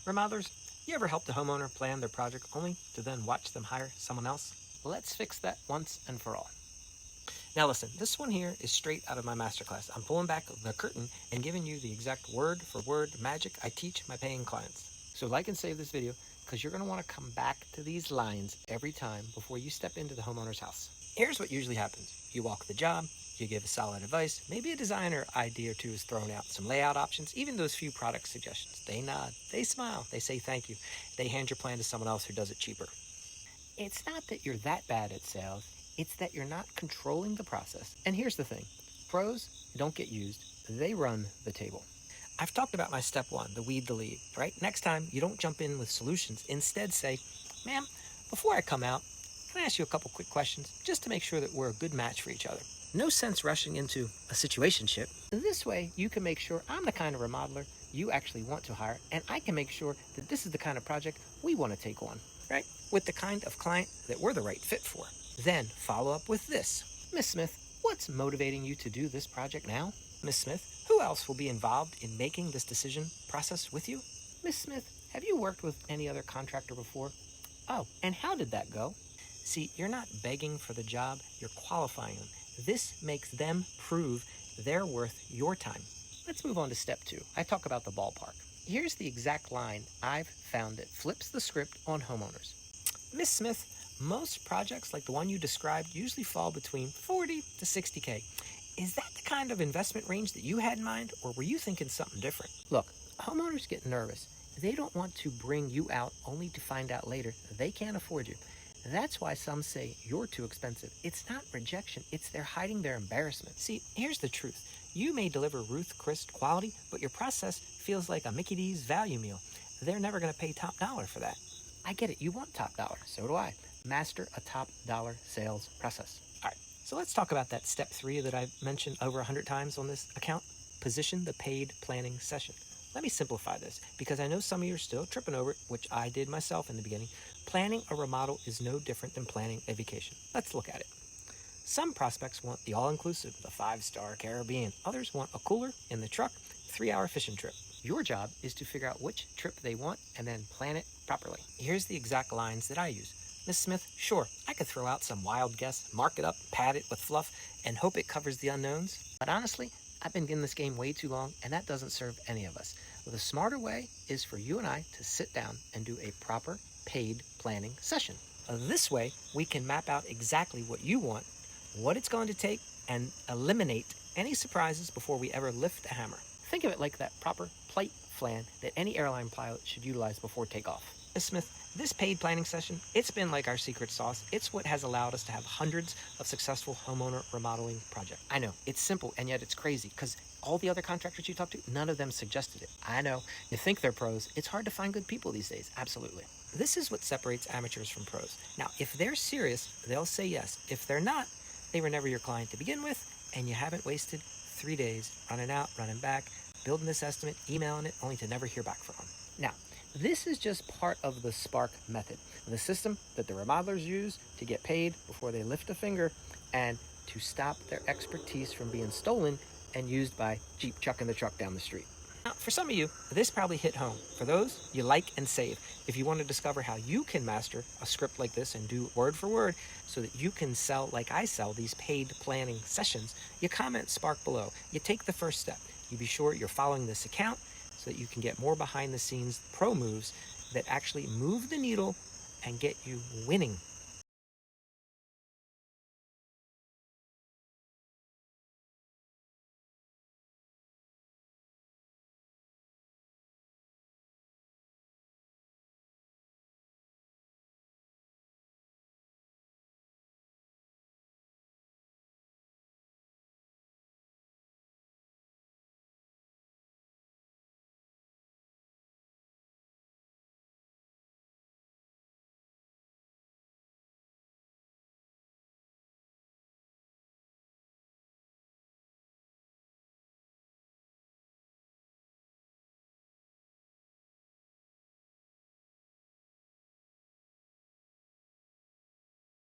Remodelers, you ever helped a homeowner plan their project only to then watch them hire someone else? Let's fix that once and for all. Now listen, this one here is straight out of my masterclass. I'm pulling back the curtain and giving you the exact word for word magic I teach my paying clients. So like and save this video because you're going to want to come back to these lines every time before you step into the homeowner's house. Here's what usually happens. You walk the job, you give a solid advice, maybe a designer idea or two is thrown out, some layout options, even those few product suggestions. They nod, they smile, they say thank you. They hand your plan to someone else who does it cheaper. It's not that you're that bad at sales, it's that you're not controlling the process. And here's the thing, pros don't get used, they run the table. I've talked about my step one, the weed the lead, right? Next time, you don't jump in with solutions. Instead say, ma'am, before I come out, can I ask you a couple quick questions just to make sure that we're a good match for each other? No sense rushing into a situationship. This way, you can make sure I'm the kind of remodeler you actually want to hire, and I can make sure that this is the kind of project we want to take on, right? With the kind of client that we're the right fit for. Then follow up with this. Miss Smith, what's motivating you to do this project now? Miss Smith, who else will be involved in making this decision process with you? Miss Smith, have you worked with any other contractor before? Oh, and how did that go? See, you're not begging for the job, you're qualifying them. This makes them prove they're worth your time. Let's move on to step two. I talk about the ballpark. Here's the exact line I've found that flips the script on homeowners. Miss Smith, most projects like the one you described usually fall between 40 to 60K. Is that the kind of investment range that you had in mind, or were you thinking something different? Look, homeowners get nervous. They don't want to bring you out only to find out later they can't afford you. That's why some say you're too expensive. It's not rejection, it's they're hiding their embarrassment. See, here's the truth. You may deliver Ruth Chris quality, but your process feels like a Mickey D's value meal. They're never going to pay top dollar for that. I get it, you want top dollar, so do I. Master a top dollar sales process. All right, so let's talk about that step 3 that I've mentioned over 100 times on this account. Position the paid planning session. Let me simplify this because I know some of you are still tripping over it, which I did myself in the beginning. Planning a remodel is no different than planning a vacation. Let's look at it. Some prospects want the all-inclusive, the 5-star Caribbean. Others want a cooler in the truck, 3-hour fishing trip. Your job is to figure out which trip they want and then plan it properly. Here's the exact lines that I use. Miss Smith, sure, I could throw out some wild guess, mark it up, pad it with fluff, and hope it covers the unknowns. But honestly, I've been in this game way too long, and that doesn't serve any of us. The smarter way is for you and I to sit down and do a proper paid planning session. This way, we can map out exactly what you want, what it's going to take, and eliminate any surprises before we ever lift the hammer. Think of it like that proper plate plan that any airline pilot should utilize before takeoff. Ms. Smith, this paid planning session, it's been like our secret sauce. It's what has allowed us to have hundreds of successful homeowner remodeling projects. I know, it's simple, and yet it's crazy, because all the other contractors you talk to, none of them suggested it. I know, you think they're pros. It's hard to find good people these days, absolutely. This is what separates amateurs from pros. Now, if they're serious, they'll say yes. If they're not, they were never your client to begin with, and you haven't wasted 3 days running out, running back, building this estimate, emailing it, only to never hear back from them. Now, this is just part of the Spark method, the system that the remodelers use to get paid before they lift a finger and to stop their expertise from being stolen and used by Jeep chucking the truck down the street. Now, for some of you, this probably hit home. For those, you like and save. If you want to discover how you can master a script like this and do word for word so that you can sell like I sell these paid planning sessions, you comment Spark below. You take the first step. You be sure you're following this account so that you can get more behind the scenes pro moves that actually move the needle and get you winning.